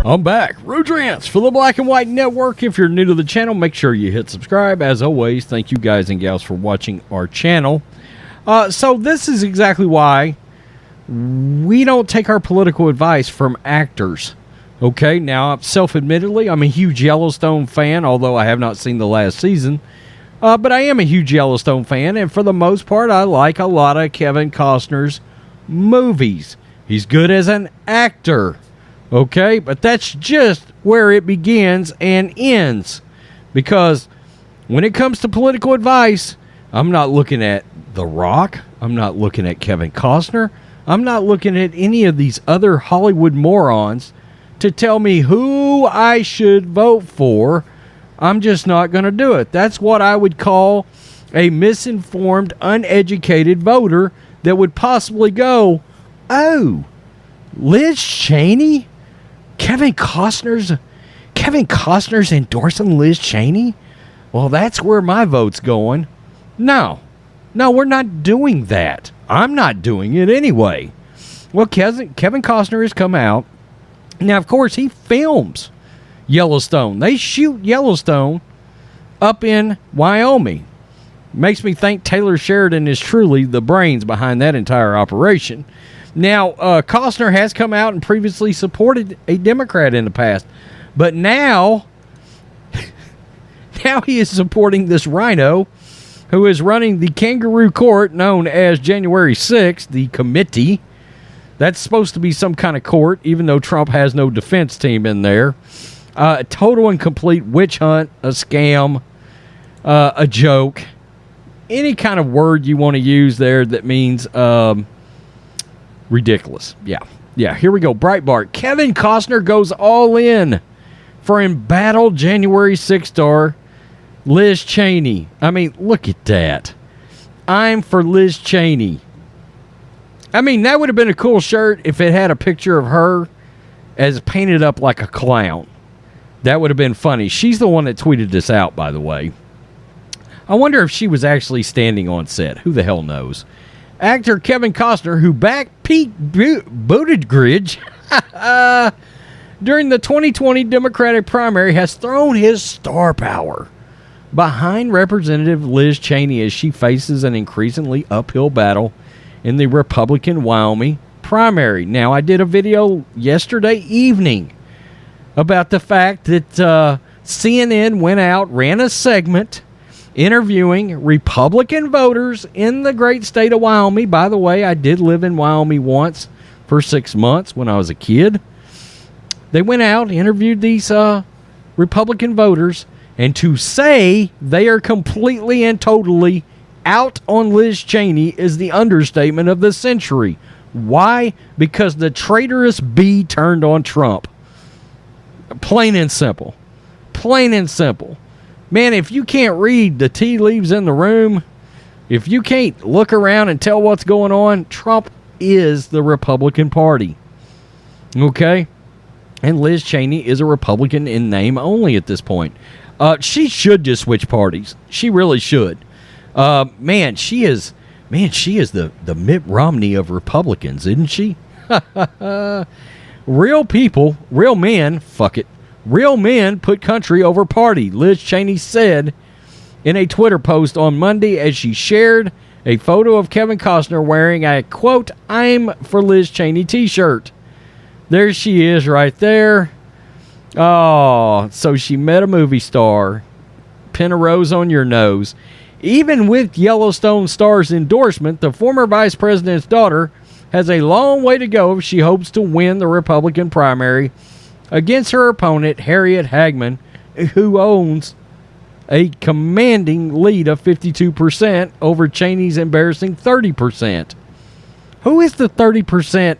I'm back. Rodrance for the Black and White Network. If you're new to the channel, make sure you hit subscribe. As always, thank you guys and gals for watching our channel. So this is exactly why we don't take our political advice from actors. Okay, now, self-admittedly, I'm a huge Yellowstone fan, although I have not seen the last season. But I am a huge Yellowstone fan, and for the most part, I like a lot of Kevin Costner's movies. He's good as an actor. Okay, but that's just where it begins and ends. Because when it comes to political advice, I'm not looking at The Rock. I'm not looking at Kevin Costner. I'm not looking at any of these other Hollywood morons to tell me who I should vote for. I'm just not going to do it. That's what I would call a misinformed, uneducated voter that would possibly go, oh, Liz Cheney? Kevin Costner's endorsing Liz Cheney? Well, that's where my vote's going. No, we're not doing that. I'm not doing it anyway. Well, Kevin Costner has come out. Now, of course, he films Yellowstone. They shoot Yellowstone up in Wyoming. Makes me think Taylor Sheridan is truly the brains behind that entire operation. Now, Costner has come out and previously supported a Democrat in the past. But now he is supporting this rhino who is running the kangaroo court known as January 6th, the committee. That's supposed to be some kind of court, even though Trump has no defense team in there. A total and complete witch hunt, a scam, a joke. Any kind of word you want to use there that means ridiculous. Yeah, here we go. Breitbart. Kevin Costner goes all in for embattled January 6th star Liz Cheney. I mean, look at that. I'm for Liz Cheney. I mean, that would have been a cool shirt if it had a picture of her as painted up like a clown. That would have been funny. She's the one that tweeted this out, by the way. I wonder if she was actually standing on set. Who the hell knows? Actor Kevin Costner, who backed Pete Buttigieg during the 2020 Democratic primary, has thrown his star power behind Representative Liz Cheney as she faces an increasingly uphill battle in the Republican Wyoming primary. Now, I did a video yesterday evening about the fact that CNN went out, ran a segment interviewing Republican voters in the great state of Wyoming. By the way, I did live in Wyoming once for 6 months when I was a kid. They went out, interviewed these Republican voters, and to say they are completely and totally out on Liz Cheney is the understatement of the century. Why? Because the traitorous bee turned on Trump. Plain and simple. Plain and simple. Man, if you can't read the tea leaves in the room, if you can't look around and tell what's going on, Trump is the Republican Party. Okay? And Liz Cheney is a Republican in name only at this point. She should just switch parties. She really should. Man, she is the Mitt Romney of Republicans, isn't she? Real people, real men, fuck it. Real men put country over party, Liz Cheney said in a Twitter post on Monday as she shared a photo of Kevin Costner wearing a, quote, I'm for Liz Cheney t-shirt. There she is right there. Oh, so she met a movie star. Pin a rose on your nose. Even with Yellowstone star's endorsement, the former vice president's daughter has a long way to go if she hopes to win the Republican primary against her opponent, Harriet Hageman, who owns a commanding lead of 52% over Cheney's embarrassing 30%. Who is the 30%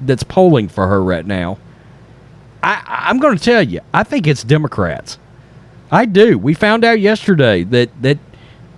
that's polling for her right now? I'm going to tell you, I think it's Democrats. I do. We found out yesterday that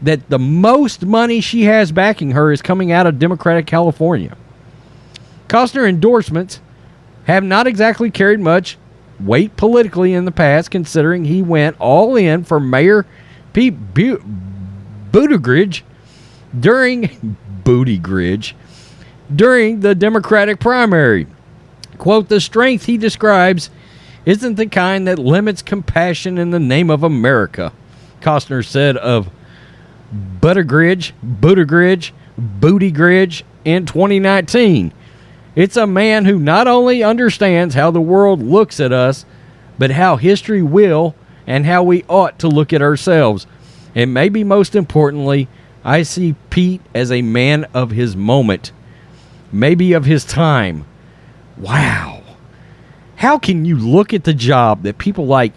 the most money she has backing her is coming out of Democratic California. Costner endorsements have not exactly carried much weight politically in the past, considering he went all in for Mayor Pete Buttigieg during the Democratic primary. Quote, the strength he describes isn't the kind that limits compassion in the name of America, Costner said of Buttigieg in 2019. It's a man who not only understands how the world looks at us, but how history will and how we ought to look at ourselves. And maybe most importantly, I see Pete as a man of his moment, maybe of his time. Wow. How can you look at the job that people like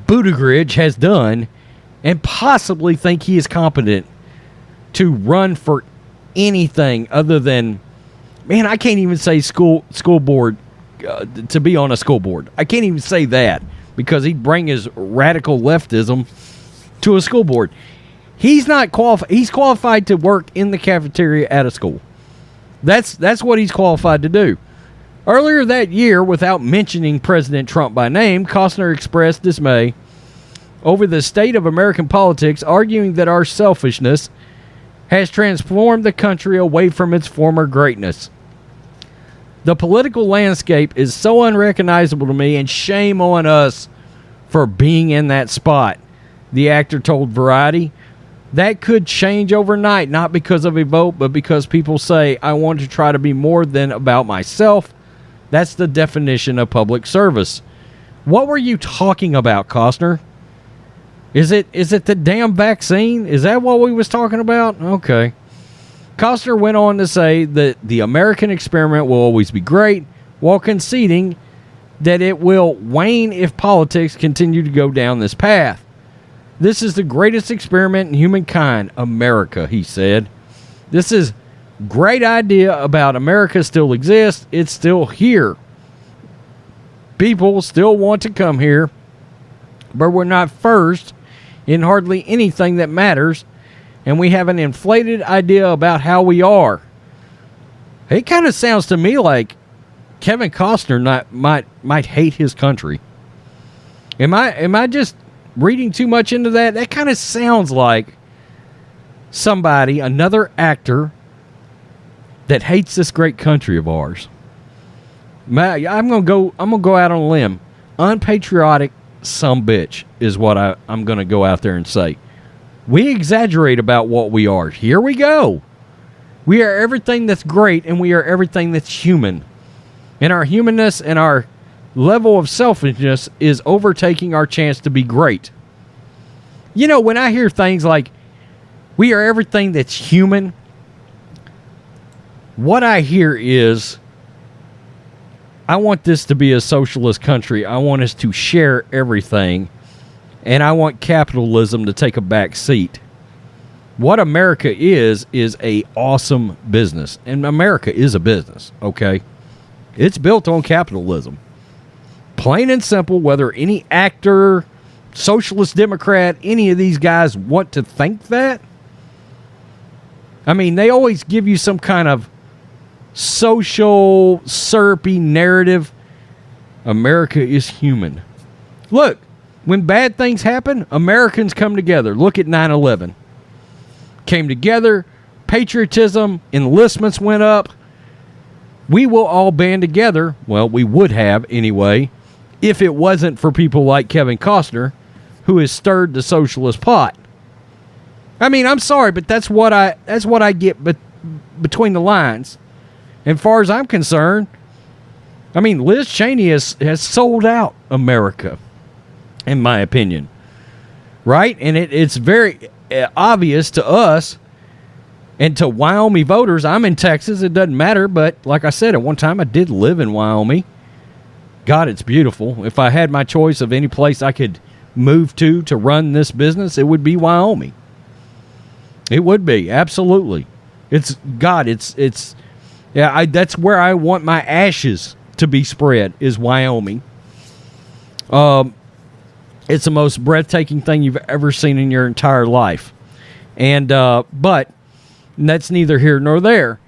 Buttigieg has done and possibly think he is competent to run for anything other than, man, I can't even say school board, to be on a school board. I can't even say that because he'd bring his radical leftism to a school board. He's not qualified. He's qualified to work in the cafeteria at a school. That's what he's qualified to do. Earlier that year, without mentioning President Trump by name, Costner expressed dismay over the state of American politics, arguing that our selfishness has transformed the country away from its former greatness. The political landscape is so unrecognizable to me, and shame on us for being in that spot, the actor told Variety. That could change overnight, not because of a vote, but because people say, I want to try to be more than about myself. That's the definition of public service. What were you talking about, Costner? Is it the damn vaccine? Is that what we was talking about? Okay. Costner went on to say that the American experiment will always be great, while conceding that it will wane if politics continue to go down this path. This is the greatest experiment in humankind, America, he said. This is great idea about America still exists. It's still here. People still want to come here, but we're not first in hardly anything that matters, and we have an inflated idea about how we are. It kind of sounds to me like Kevin Costner might hate his country. Am I just reading too much into that? That kind of sounds like somebody, another actor, that hates this great country of ours. I'm gonna go out on a limb. Unpatriotic sumbitch is what I'm gonna go out there and say. We exaggerate about what we are. Here we go. We are everything that's great, and we are everything that's human. And our humanness and our level of selfishness is overtaking our chance to be great. You know, when I hear things like, we are everything that's human, what I hear is, I want this to be a socialist country. I want us to share everything. And I want capitalism to take a back seat. What America is a awesome business. And America is a business, okay? It's built on capitalism. Plain and simple, whether any actor, socialist Democrat, any of these guys want to think that. I mean, they always give you some kind of social, syrupy narrative. America is human. Look, when bad things happen, Americans come together. Look at 9/11. Came together, patriotism, enlistments went up. We will all band together. Well, we would have anyway, if it wasn't for people like Kevin Costner, who has stirred the socialist pot. I mean, I'm sorry, but that's what I get between the lines. And far as I'm concerned, I mean, Liz Cheney has sold out America, in my opinion. Right? And it's very obvious to us and to Wyoming voters. I'm in Texas. It doesn't matter. But like I said, at one time I did live in Wyoming. God, it's beautiful. If I had my choice of any place I could move to run this business, it would be Wyoming. It would be. Absolutely. It's that's where I want my ashes to be spread, is Wyoming. It's the most breathtaking thing you've ever seen in your entire life. And but that's neither here nor there.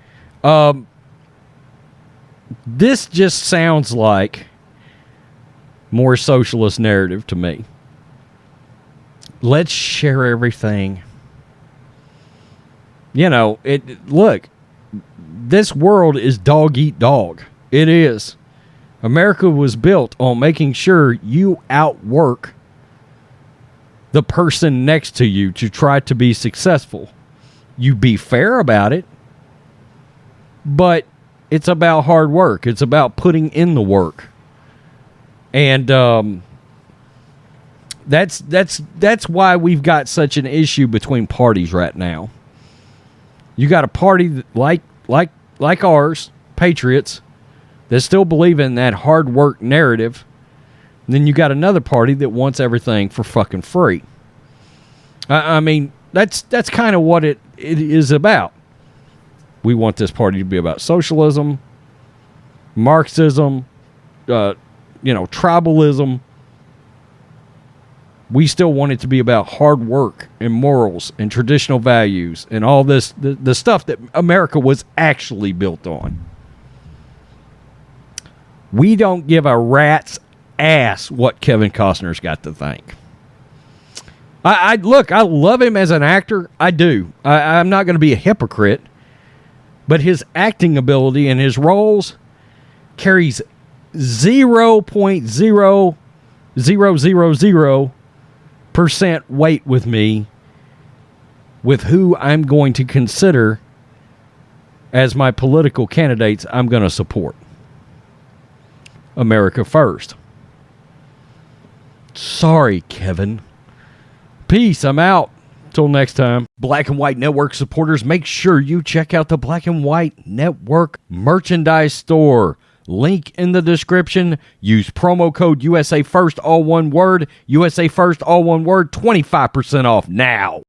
This just sounds like more socialist narrative to me. Let's share everything. You know, look, this world is dog eat dog. It is. America was built on making sure you outwork the person next to you to try to be successful. You be fair about it, but it's about hard work. It's about putting in the work. And that's why we've got such an issue between parties right now. You got a party like ours, Patriots, that still believe in that hard work narrative. And then you got another party that wants everything for fucking free. I mean, that's kind of what it is about. We want this party to be about socialism, Marxism, tribalism. We still want it to be about hard work and morals and traditional values and all this, the stuff that America was actually built on. We don't give a rat's ass what Kevin Costner's got to think. I love him as an actor. I do. I'm not going to be a hypocrite. But his acting ability and his roles carries 0.0000% weight with me with who I'm going to consider as my political candidates I'm going to support. America first. Sorry, Kevin. Peace. I'm out. Till next time. Black and White Network supporters, make sure you check out the Black and White Network merchandise store. Link in the description. Use promo code USA First, all one word. USA First, all one word. 25% off now.